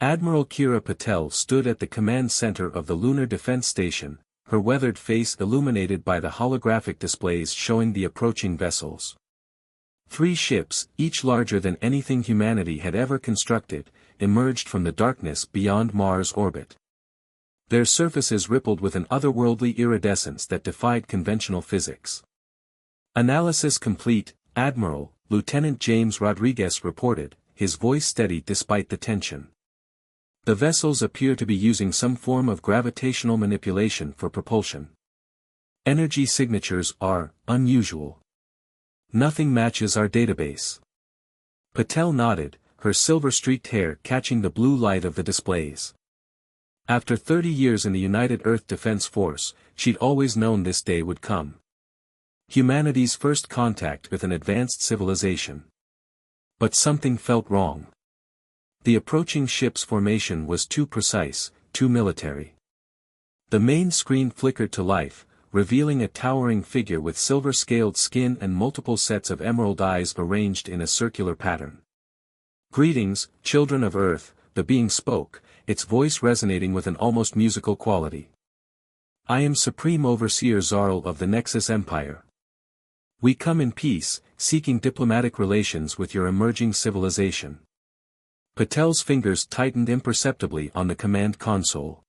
Admiral Kira Patel stood at the command center of the Lunar Defense Station, her weathered face illuminated by the holographic displays showing the approaching vessels. 3 ships, each larger than anything humanity had ever constructed, emerged from the darkness beyond Mars' orbit. Their surfaces rippled with an otherworldly iridescence that defied conventional physics. "Analysis complete, Admiral," Lieutenant James Rodriguez reported, his voice steady despite the tension. "The vessels appear to be using some form of gravitational manipulation for propulsion. Energy signatures are unusual. Nothing matches our database." Patel nodded, her silver-streaked hair catching the blue light of the displays. After 30 years in the United Earth Defense Force, she'd always known this day would come. Humanity's first contact with an advanced civilization. But something felt wrong. The approaching ship's formation was too precise, too military. The main screen flickered to life, revealing a towering figure with silver-scaled skin and multiple sets of emerald eyes arranged in a circular pattern. "Greetings, children of Earth," the being spoke, its voice resonating with an almost musical quality. "I am Supreme Overseer Zarl of the Nexus Empire. We come in peace, seeking diplomatic relations with your emerging civilization." Patel's fingers tightened imperceptibly on the command console.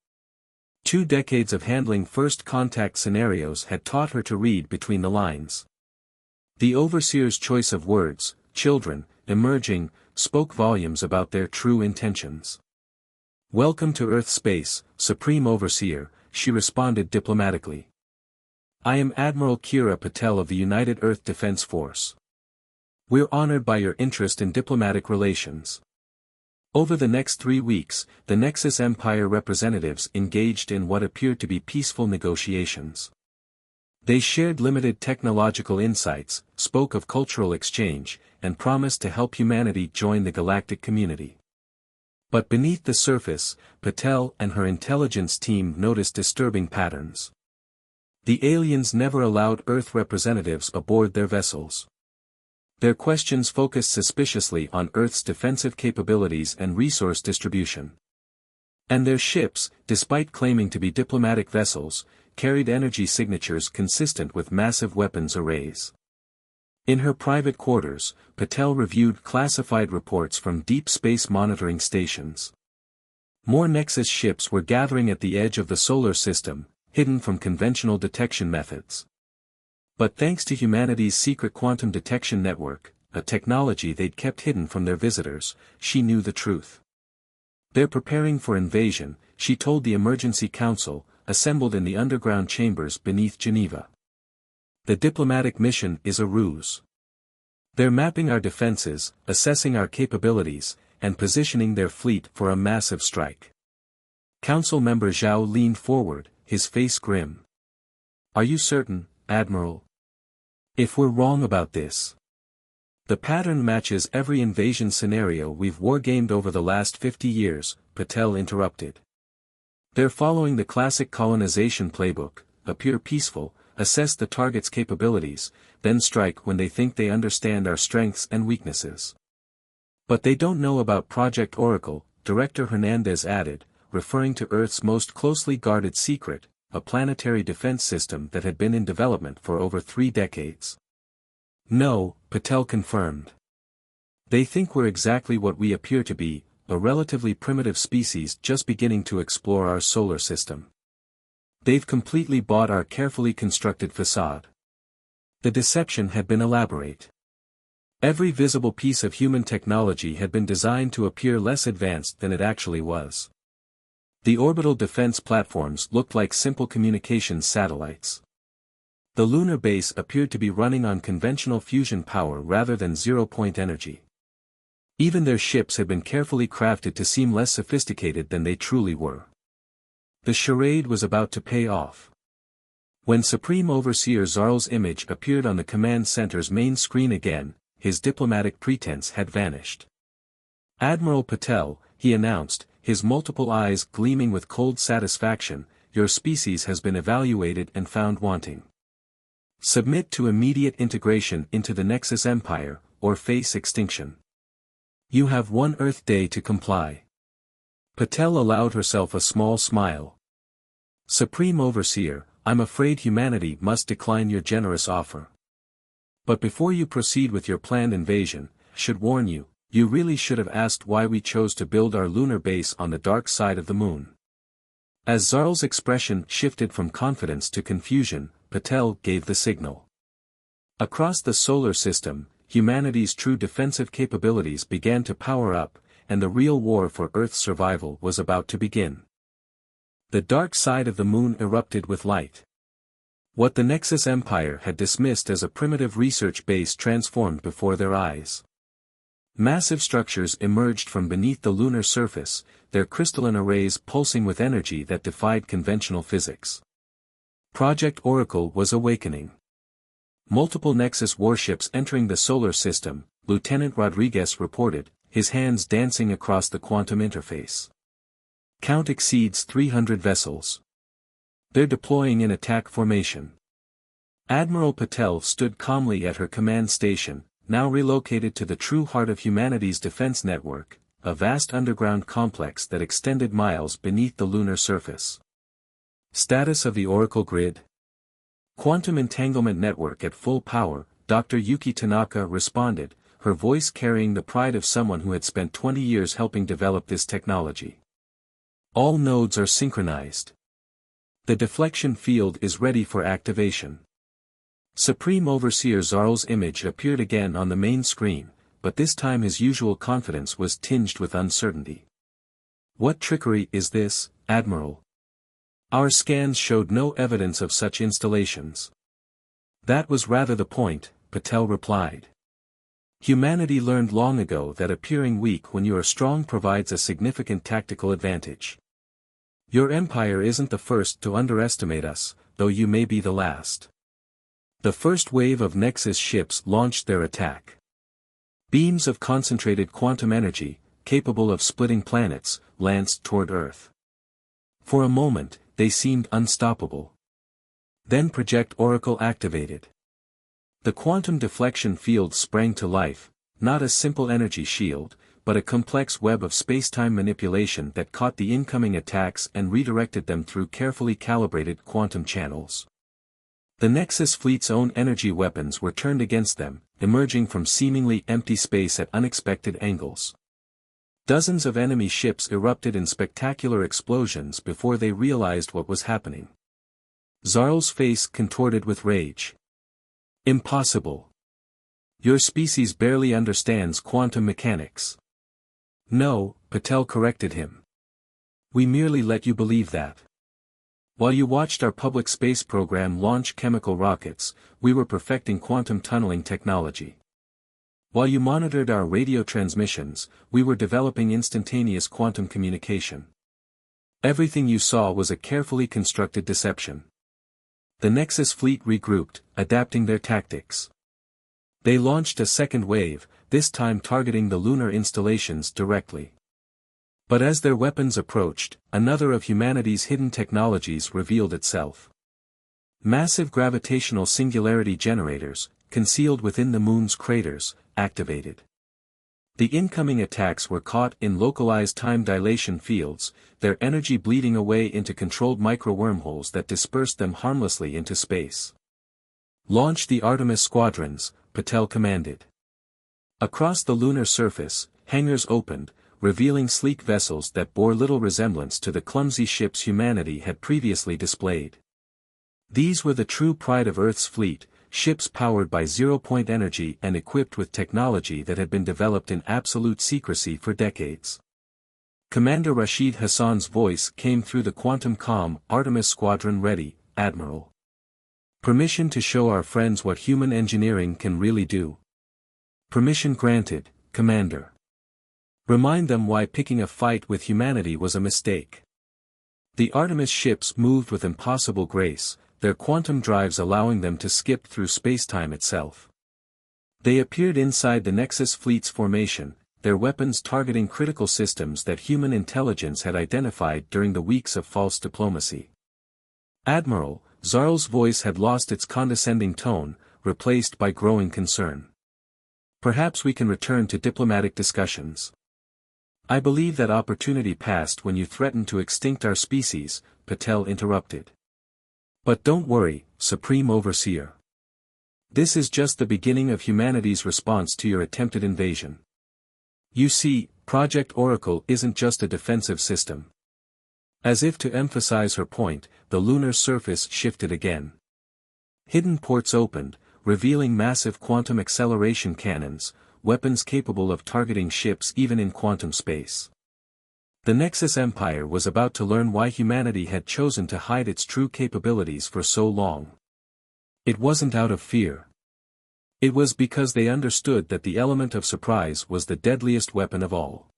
2 decades of handling first-contact scenarios had taught her to read between the lines. The Overseer's choice of words, children, emerging, spoke volumes about their true intentions. "Welcome to Earth space, Supreme Overseer," she responded diplomatically. "I am Admiral Kira Patel of the United Earth Defense Force. We're honored by your interest in diplomatic relations." Over the next 3 weeks, the Nexus Empire representatives engaged in what appeared to be peaceful negotiations. They shared limited technological insights, spoke of cultural exchange, and promised to help humanity join the galactic community. But beneath the surface, Patel and her intelligence team noticed disturbing patterns. The aliens never allowed Earth representatives aboard their vessels. Their questions focused suspiciously on Earth's defensive capabilities and resource distribution. And their ships, despite claiming to be diplomatic vessels, carried energy signatures consistent with massive weapons arrays. In her private quarters, Patel reviewed classified reports from deep space monitoring stations. More Nexus ships were gathering at the edge of the solar system, hidden from conventional detection methods. But thanks to humanity's secret quantum detection network, a technology they'd kept hidden from their visitors, she knew the truth. "They're preparing for invasion," she told the Emergency Council, assembled in the underground chambers beneath Geneva. "The diplomatic mission is a ruse. They're mapping our defenses, assessing our capabilities, and positioning their fleet for a massive strike." Council member Zhao leaned forward, his face grim. "Are you certain, Admiral? If we're wrong about this..." "The pattern matches every invasion scenario we've wargamed over the last 50 years, Patel interrupted. "They're following the classic colonization playbook, appear peaceful, assess the target's capabilities, then strike when they think they understand our strengths and weaknesses." "But they don't know about Project Oracle," Director Hernandez added, referring to Earth's most closely guarded secret, a planetary defense system that had been in development for over 3 decades. "No," Patel confirmed. "They think we're exactly what we appear to be, a relatively primitive species just beginning to explore our solar system. They've completely bought our carefully constructed facade." The deception had been elaborate. Every visible piece of human technology had been designed to appear less advanced than it actually was. The orbital defense platforms looked like simple communications satellites. The lunar base appeared to be running on conventional fusion power rather than zero-point energy. Even their ships had been carefully crafted to seem less sophisticated than they truly were. The charade was about to pay off. When Supreme Overseer Zarl's image appeared on the command center's main screen again, his diplomatic pretense had vanished. "Admiral Patel," he announced, his multiple eyes gleaming with cold satisfaction, "your species has been evaluated and found wanting. Submit to immediate integration into the Nexus Empire, or face extinction. You have 1 Earth day to comply." Patel allowed herself a small smile. Supreme Overseer, I'm afraid humanity must decline your generous offer. But before you proceed with your planned invasion, I should warn you, you really should have asked why we chose to build our lunar base on the dark side of the moon. As Zarl's expression shifted from confidence to confusion, Patel gave the signal. Across the solar system, humanity's true defensive capabilities began to power up, and the real war for Earth's survival was about to begin. The dark side of the moon erupted with light. What the Nexus Empire had dismissed as a primitive research base transformed before their eyes. Massive structures emerged from beneath the lunar surface, their crystalline arrays pulsing with energy that defied conventional physics. Project Oracle was awakening. Multiple Nexus warships entering the solar system, Lieutenant Rodriguez reported, his hands dancing across the quantum interface. Count exceeds 300 vessels. They're deploying in attack formation. Admiral Patel stood calmly at her command station, now relocated to the true heart of humanity's defense network, a vast underground complex that extended miles beneath the lunar surface. Status of the Oracle Grid. Quantum Entanglement Network at full power, Dr. Yuki Tanaka responded, her voice carrying the pride of someone who had spent 20 years helping develop this technology. All nodes are synchronized. The deflection field is ready for activation. Supreme Overseer Zarl's image appeared again on the main screen, but this time his usual confidence was tinged with uncertainty. What trickery is this, Admiral? Our scans showed no evidence of such installations. That was rather the point, Patel replied. Humanity learned long ago that appearing weak when you are strong provides a significant tactical advantage. Your empire isn't the first to underestimate us, though you may be the last. The first wave of Nexus ships launched their attack. Beams of concentrated quantum energy, capable of splitting planets, lanced toward Earth. For a moment, they seemed unstoppable. Then Project Oracle activated. The quantum deflection field sprang to life, not a simple energy shield, but a complex web of space-time manipulation that caught the incoming attacks and redirected them through carefully calibrated quantum channels. The Nexus fleet's own energy weapons were turned against them, emerging from seemingly empty space at unexpected angles. Dozens of enemy ships erupted in spectacular explosions before they realized what was happening. Zarl's face contorted with rage. Impossible. Your species barely understands quantum mechanics. No, Patel corrected him. We merely let you believe that. While you watched our public space program launch chemical rockets, we were perfecting quantum tunneling technology. While you monitored our radio transmissions, we were developing instantaneous quantum communication. Everything you saw was a carefully constructed deception. The Nexus fleet regrouped, adapting their tactics. They launched a second wave, this time targeting the lunar installations directly. But as their weapons approached, another of humanity's hidden technologies revealed itself. Massive gravitational singularity generators, concealed within the moon's craters, activated. The incoming attacks were caught in localized time dilation fields, their energy bleeding away into controlled micro-wormholes that dispersed them harmlessly into space. Launch the Artemis squadrons, Patel commanded. Across the lunar surface, hangars opened, revealing sleek vessels that bore little resemblance to the clumsy ships humanity had previously displayed. These were the true pride of Earth's fleet, ships powered by zero-point energy and equipped with technology that had been developed in absolute secrecy for decades. Commander Rashid Hassan's voice came through the quantum comm. Artemis Squadron ready, Admiral. Permission to show our friends what human engineering can really do. Permission granted, Commander. Remind them why picking a fight with humanity was a mistake. The Artemis ships moved with impossible grace, their quantum drives allowing them to skip through spacetime itself. They appeared inside the Nexus fleet's formation, their weapons targeting critical systems that human intelligence had identified during the weeks of false diplomacy. Admiral, Zarl's voice had lost its condescending tone, replaced by growing concern. Perhaps we can return to diplomatic discussions. I believe that opportunity passed when you threatened to extinct our species, Patel interrupted. But don't worry, Supreme Overseer. This is just the beginning of humanity's response to your attempted invasion. You see, Project Oracle isn't just a defensive system. As if to emphasize her point, the lunar surface shifted again. Hidden ports opened, revealing massive quantum acceleration cannons, weapons capable of targeting ships even in quantum space. The Nexus Empire was about to learn why humanity had chosen to hide its true capabilities for so long. It wasn't out of fear. It was because they understood that the element of surprise was the deadliest weapon of all.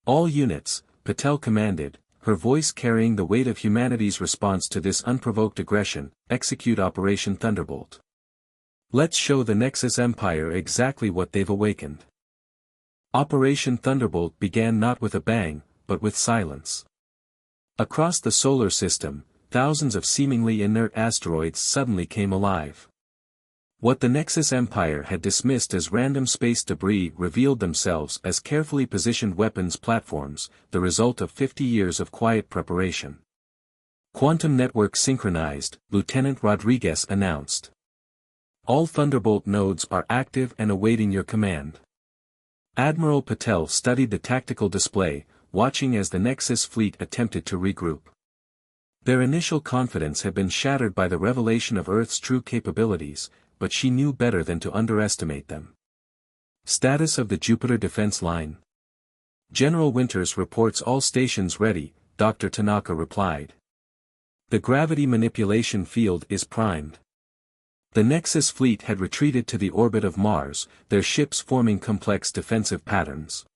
All units, Patel commanded, her voice carrying the weight of humanity's response to this unprovoked aggression, execute Operation Thunderbolt. Let's show the Nexus Empire exactly what they've awakened. Operation Thunderbolt began not with a bang, but with silence. Across the solar system, thousands of seemingly inert asteroids suddenly came alive. What the Nexus Empire had dismissed as random space debris revealed themselves as carefully positioned weapons platforms, the result of 50 years of quiet preparation. Quantum network synchronized, Lieutenant Rodriguez announced. All Thunderbolt nodes are active and awaiting your command. Admiral Patel studied the tactical display, watching as the Nexus fleet attempted to regroup. Their initial confidence had been shattered by the revelation of Earth's true capabilities, but she knew better than to underestimate them. Status of the Jupiter defense line. General Winters reports all stations ready, Dr. Tanaka replied. The gravity manipulation field is primed. The Nexus fleet had retreated to the orbit of Mars, their ships forming complex defensive patterns.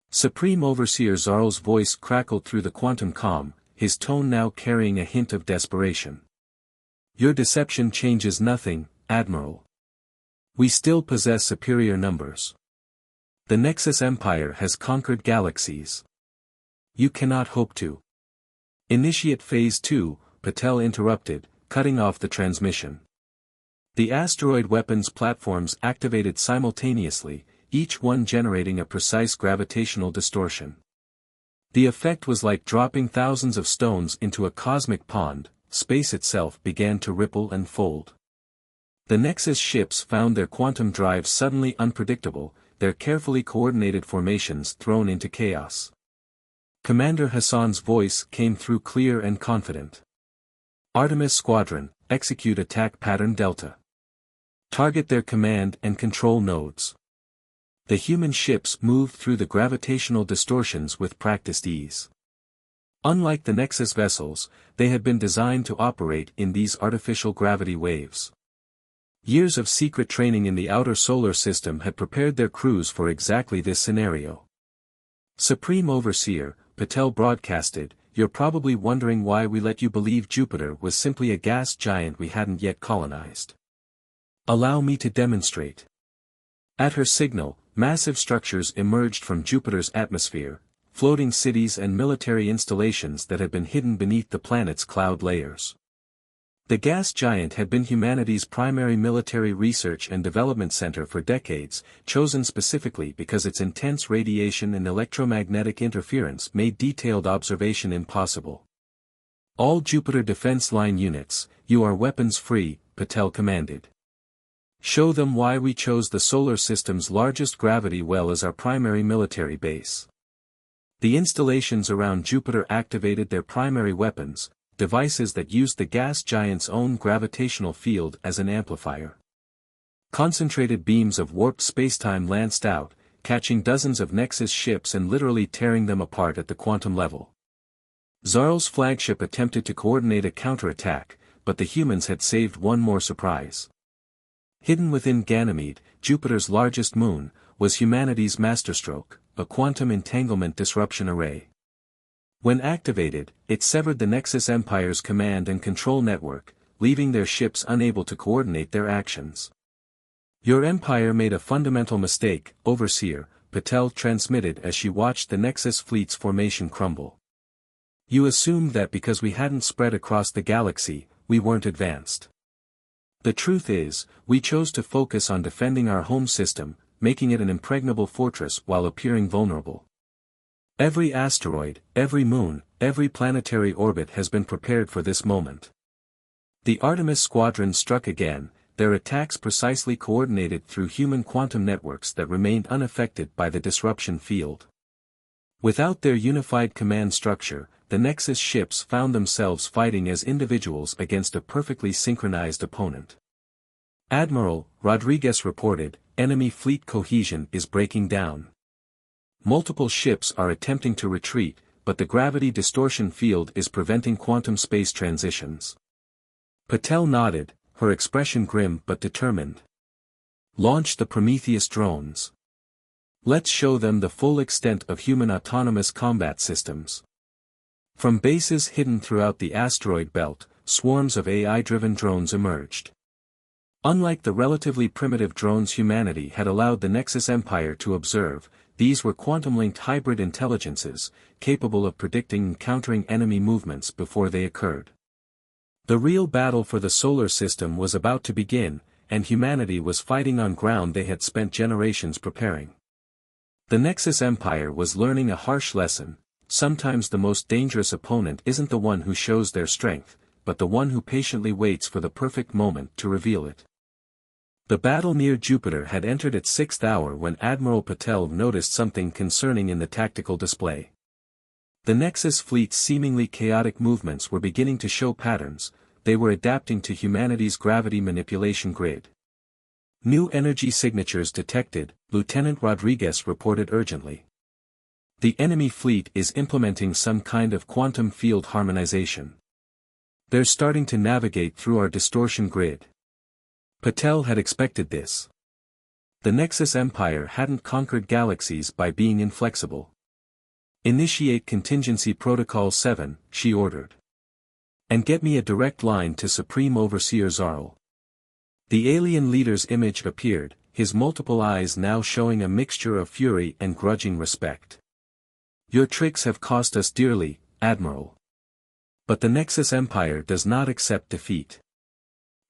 Supreme Overseer Zarl's voice crackled through the quantum comm, his tone now carrying a hint of desperation. Your deception changes nothing, Admiral. We still possess superior numbers. The Nexus Empire has conquered galaxies. You cannot hope to. Initiate Phase 2, Patel interrupted, cutting off the transmission. The asteroid weapons platforms activated simultaneously, each one generating a precise gravitational distortion. The effect was like dropping thousands of stones into a cosmic pond. Space itself began to ripple and fold. The Nexus ships found their quantum drives suddenly unpredictable, their carefully coordinated formations thrown into chaos. Commander Hassan's voice came through clear and confident. Artemis Squadron, execute attack pattern Delta. Target their command and control nodes. The human ships moved through the gravitational distortions with practiced ease. Unlike the Nexus vessels, they had been designed to operate in these artificial gravity waves. Years of secret training in the outer solar system had prepared their crews for exactly this scenario. Supreme Overseer, Patel broadcasted, you're probably wondering why we let you believe Jupiter was simply a gas giant we hadn't yet colonized. Allow me to demonstrate. At her signal, massive structures emerged from Jupiter's atmosphere, floating cities and military installations that had been hidden beneath the planet's cloud layers. The gas giant had been humanity's primary military research and development center for decades, chosen specifically because its intense radiation and electromagnetic interference made detailed observation impossible. All Jupiter defense line units, you are weapons-free, Patel commanded. Show them why we chose the solar system's largest gravity well as our primary military base. The installations around Jupiter activated their primary weapons, devices that used the gas giant's own gravitational field as an amplifier. Concentrated beams of warped spacetime lanced out, catching dozens of Nexus ships and literally tearing them apart at the quantum level. Zarl's flagship attempted to coordinate a counterattack, but the humans had saved one more surprise. Hidden within Ganymede, Jupiter's largest moon, was humanity's masterstroke, a quantum entanglement disruption array. When activated, it severed the Nexus Empire's command and control network, leaving their ships unable to coordinate their actions. Your empire made a fundamental mistake, Overseer, Patel transmitted as she watched the Nexus fleet's formation crumble. You assumed that because we hadn't spread across the galaxy, we weren't advanced. The truth is, we chose to focus on defending our home system, making it an impregnable fortress while appearing vulnerable. Every asteroid, every moon, every planetary orbit has been prepared for this moment. The Artemis squadron struck again, their attacks precisely coordinated through human quantum networks that remained unaffected by the disruption field. Without their unified command structure, the Nexus ships found themselves fighting as individuals against a perfectly synchronized opponent. Admiral Rodriguez reported, enemy fleet cohesion is breaking down. Multiple ships are attempting to retreat, but the gravity distortion field is preventing quantum space transitions. Patel nodded, her expression grim but determined. Launch the Prometheus drones. Let's show them the full extent of human autonomous combat systems. From bases hidden throughout the asteroid belt, swarms of AI-driven drones emerged. Unlike the relatively primitive drones humanity had allowed the Nexus Empire to observe, these were quantum-linked hybrid intelligences, capable of predicting and countering enemy movements before they occurred. The real battle for the solar system was about to begin, and humanity was fighting on ground they had spent generations preparing. The Nexus Empire was learning a harsh lesson: sometimes the most dangerous opponent isn't the one who shows their strength, but the one who patiently waits for the perfect moment to reveal it. The battle near Jupiter had entered its 6th hour when Admiral Patel noticed something concerning in the tactical display. The Nexus fleet's seemingly chaotic movements were beginning to show patterns. They were adapting to humanity's gravity manipulation grid. New energy signatures detected, Lieutenant Rodriguez reported urgently. The enemy fleet is implementing some kind of quantum field harmonization. They're starting to navigate through our distortion grid. Patel had expected this. The Nexus Empire hadn't conquered galaxies by being inflexible. Initiate Contingency Protocol 7, she ordered. And get me a direct line to Supreme Overseer Zarl. The alien leader's image appeared, his multiple eyes now showing a mixture of fury and grudging respect. Your tricks have cost us dearly, Admiral. But the Nexus Empire does not accept defeat.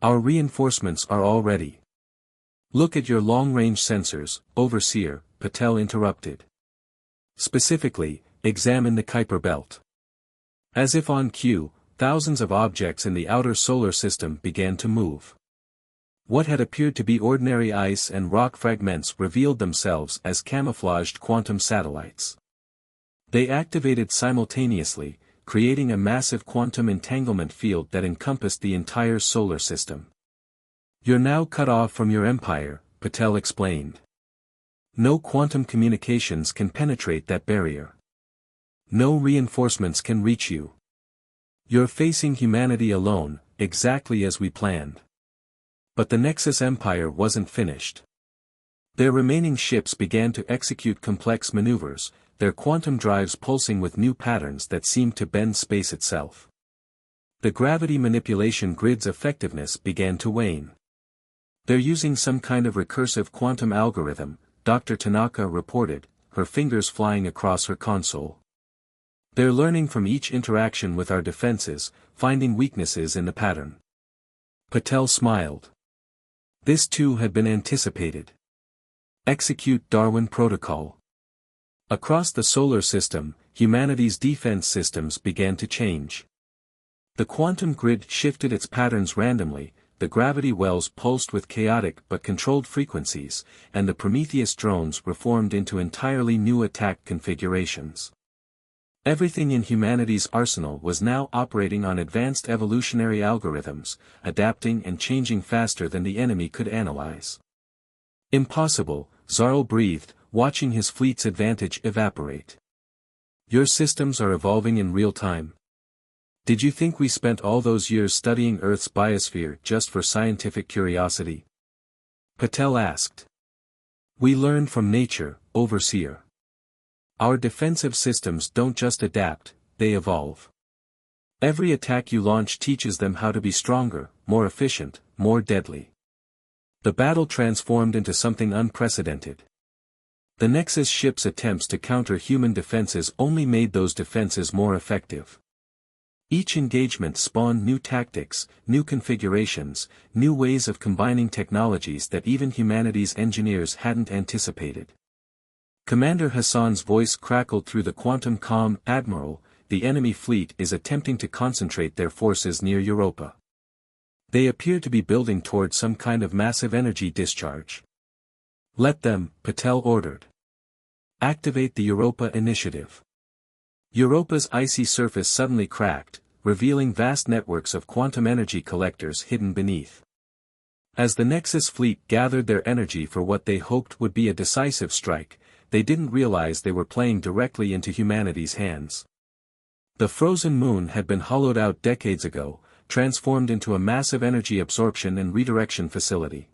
Our reinforcements are all ready. Look at your long-range sensors, Overseer, Patel interrupted. Specifically, examine the Kuiper belt. As if on cue, thousands of objects in the outer solar system began to move. What had appeared to be ordinary ice and rock fragments revealed themselves as camouflaged quantum satellites. They activated simultaneously, creating a massive quantum entanglement field that encompassed the entire solar system. You're now cut off from your empire, Patel explained. No quantum communications can penetrate that barrier. No reinforcements can reach you. You're facing humanity alone, exactly as we planned. But the Nexus Empire wasn't finished. Their remaining ships began to execute complex maneuvers, their quantum drives pulsing with new patterns that seemed to bend space itself. The gravity manipulation grid's effectiveness began to wane. They're using some kind of recursive quantum algorithm, Dr. Tanaka reported, her fingers flying across her console. They're learning from each interaction with our defenses, finding weaknesses in the pattern. Patel smiled. This too had been anticipated. Execute Darwin Protocol. Across the solar system, humanity's defense systems began to change. The quantum grid shifted its patterns randomly, the gravity wells pulsed with chaotic but controlled frequencies, and the Prometheus drones reformed into entirely new attack configurations. Everything in humanity's arsenal was now operating on advanced evolutionary algorithms, adapting and changing faster than the enemy could analyze. Impossible, Zarl breathed, watching his fleet's advantage evaporate. Your systems are evolving in real time. Did you think we spent all those years studying Earth's biosphere just for scientific curiosity? Patel asked. We learned from nature, Overseer. Our defensive systems don't just adapt, they evolve. Every attack you launch teaches them how to be stronger, more efficient, more deadly. The battle transformed into something unprecedented. The Nexus ship's attempts to counter human defenses only made those defenses more effective. Each engagement spawned new tactics, new configurations, new ways of combining technologies that even humanity's engineers hadn't anticipated. Commander Hassan's voice crackled through the quantum calm. Admiral, the enemy fleet is attempting to concentrate their forces near Europa. They appear to be building toward some kind of massive energy discharge. Let them, Patel ordered. Activate the Europa initiative. Europa's icy surface suddenly cracked, revealing vast networks of quantum energy collectors hidden beneath. As the Nexus fleet gathered their energy for what they hoped would be a decisive strike, they didn't realize they were playing directly into humanity's hands. The frozen moon had been hollowed out decades ago, transformed into a massive energy absorption and redirection facility.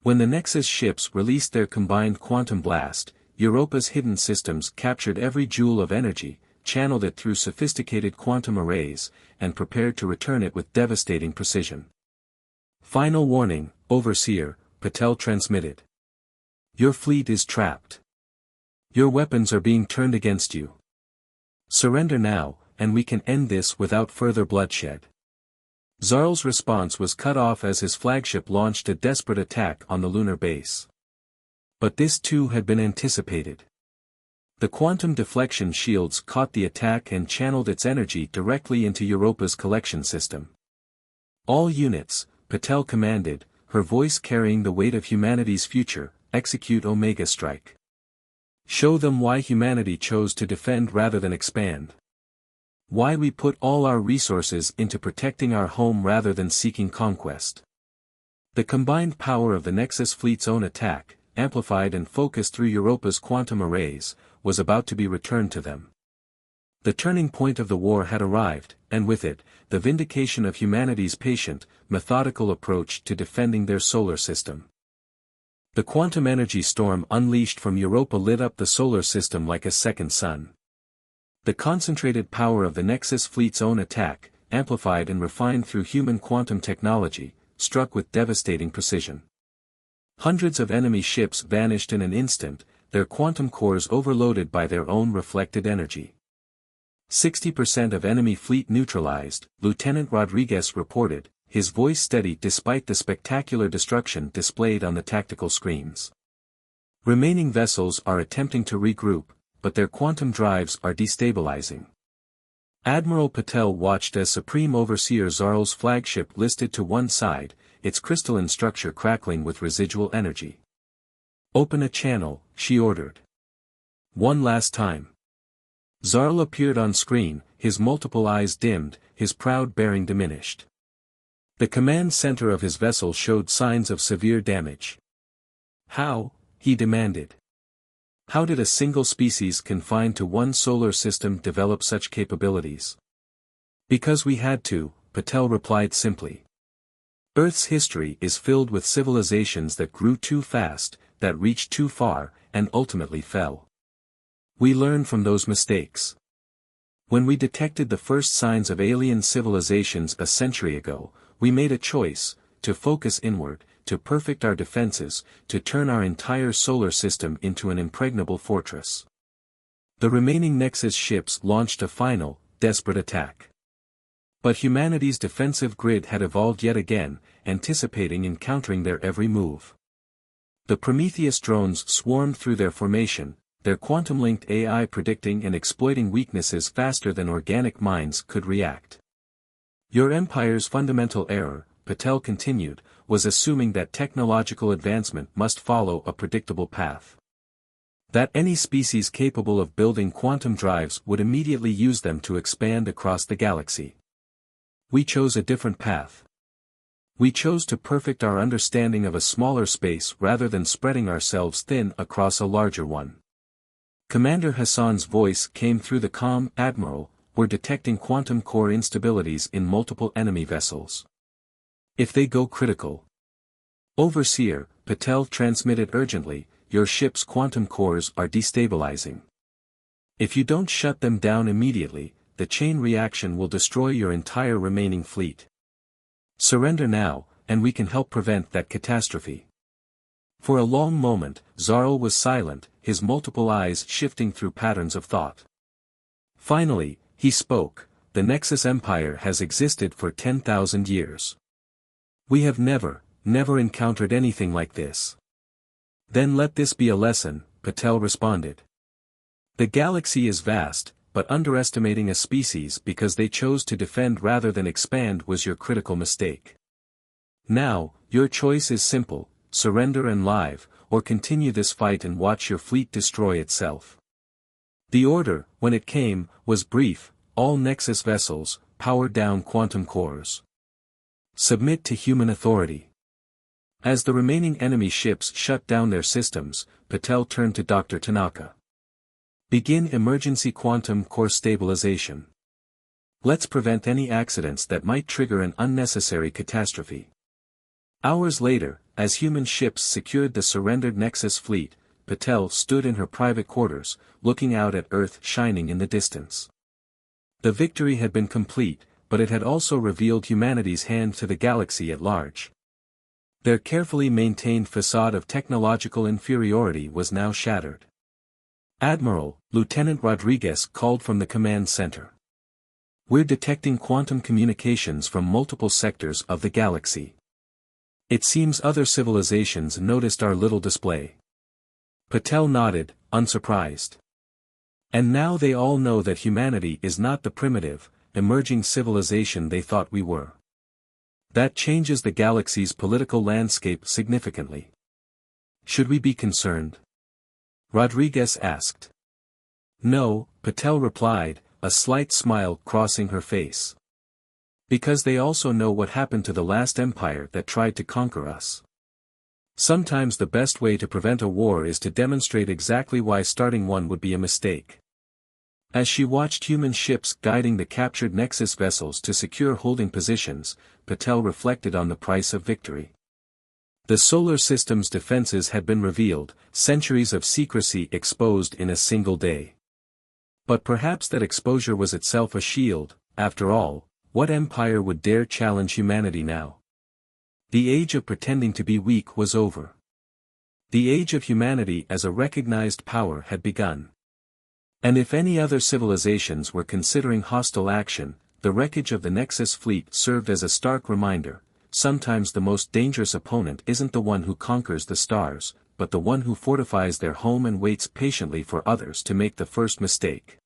When the Nexus ships released their combined quantum blast, Europa's hidden systems captured every joule of energy, channeled it through sophisticated quantum arrays, and prepared to return it with devastating precision. Final warning, Overseer, Patel transmitted. Your fleet is trapped. Your weapons are being turned against you. Surrender now, and we can end this without further bloodshed. Zarl's response was cut off as his flagship launched a desperate attack on the lunar base. But this too had been anticipated. The quantum deflection shields caught the attack and channeled its energy directly into Europa's collection system. All units, Patel commanded, her voice carrying the weight of humanity's future, execute Omega Strike. Show them why humanity chose to defend rather than expand. Why we put all our resources into protecting our home rather than seeking conquest. The combined power of the Nexus fleet's own attack, amplified and focused through Europa's quantum arrays, was about to be returned to them. The turning point of the war had arrived, and with it, the vindication of humanity's patient, methodical approach to defending their solar system. The quantum energy storm unleashed from Europa lit up the solar system like a second sun. The concentrated power of the Nexus fleet's own attack, amplified and refined through human quantum technology, struck with devastating precision. Hundreds of enemy ships vanished in an instant, their quantum cores overloaded by their own reflected energy. 60% of enemy fleet neutralized, Lieutenant Rodriguez reported, his voice steady despite the spectacular destruction displayed on the tactical screens. Remaining vessels are attempting to regroup, but their quantum drives are destabilizing. Admiral Patel watched as Supreme Overseer Zarl's flagship listed to one side, its crystalline structure crackling with residual energy. Open a channel, she ordered. One last time. Zarl appeared on screen, his multiple eyes dimmed, his proud bearing diminished. The command center of his vessel showed signs of severe damage. How, he demanded. How did a single species confined to one solar system develop such capabilities? Because we had to, Patel replied simply. Earth's history is filled with civilizations that grew too fast, that reached too far, and ultimately fell. We learn from those mistakes. When we detected the first signs of alien civilizations a century ago, we made a choice, to focus inward, to perfect our defenses, to turn our entire solar system into an impregnable fortress. The remaining Nexus ships launched a final, desperate attack. But humanity's defensive grid had evolved yet again, anticipating and countering their every move. The Prometheus drones swarmed through their formation, their quantum-linked AI predicting and exploiting weaknesses faster than organic minds could react. Your empire's fundamental error, Patel continued, was assuming that technological advancement must follow a predictable path. That any species capable of building quantum drives would immediately use them to expand across the galaxy. We chose a different path. We chose to perfect our understanding of a smaller space rather than spreading ourselves thin across a larger one. Commander Hassan's voice came through the calm. Admiral, we're detecting quantum core instabilities in multiple enemy vessels. If they go critical. Overseer, Patel transmitted urgently, your ship's quantum cores are destabilizing. If you don't shut them down immediately, the chain reaction will destroy your entire remaining fleet. Surrender now, and we can help prevent that catastrophe. For a long moment, Zarl was silent, his multiple eyes shifting through patterns of thought. Finally, he spoke, the Nexus Empire has existed for 10,000 years. We have never encountered anything like this. Then let this be a lesson, Patel responded. The galaxy is vast, but underestimating a species because they chose to defend rather than expand was your critical mistake. Now, your choice is simple: surrender and live, or continue this fight and watch your fleet destroy itself. The order, when it came, was brief: all Nexus vessels, power down quantum cores. Submit to human authority. As the remaining enemy ships shut down their systems, Patel turned to Dr. Tanaka. Begin emergency quantum core stabilization. Let's prevent any accidents that might trigger an unnecessary catastrophe. Hours later, as human ships secured the surrendered Nexus fleet, Patel stood in her private quarters, looking out at Earth shining in the distance. The victory had been complete, but it had also revealed humanity's hand to the galaxy at large. Their carefully maintained facade of technological inferiority was now shattered. Admiral, Lieutenant Rodriguez called from the command center. We're detecting quantum communications from multiple sectors of the galaxy. It seems other civilizations noticed our little display. Patel nodded, unsurprised. And now they all know that humanity is not the primitive, emerging civilization they thought we were. That changes the galaxy's political landscape significantly. Should we be concerned? Rodriguez asked. No, Patel replied, a slight smile crossing her face. Because they also know what happened to the last empire that tried to conquer us. Sometimes the best way to prevent a war is to demonstrate exactly why starting one would be a mistake. As she watched human ships guiding the captured Nexus vessels to secure holding positions, Patel reflected on the price of victory. The solar system's defenses had been revealed, centuries of secrecy exposed in a single day. But perhaps that exposure was itself a shield. After all, what empire would dare challenge humanity now? The age of pretending to be weak was over. The age of humanity as a recognized power had begun. And if any other civilizations were considering hostile action, the wreckage of the Nexus fleet served as a stark reminder: sometimes the most dangerous opponent isn't the one who conquers the stars, but the one who fortifies their home and waits patiently for others to make the first mistake.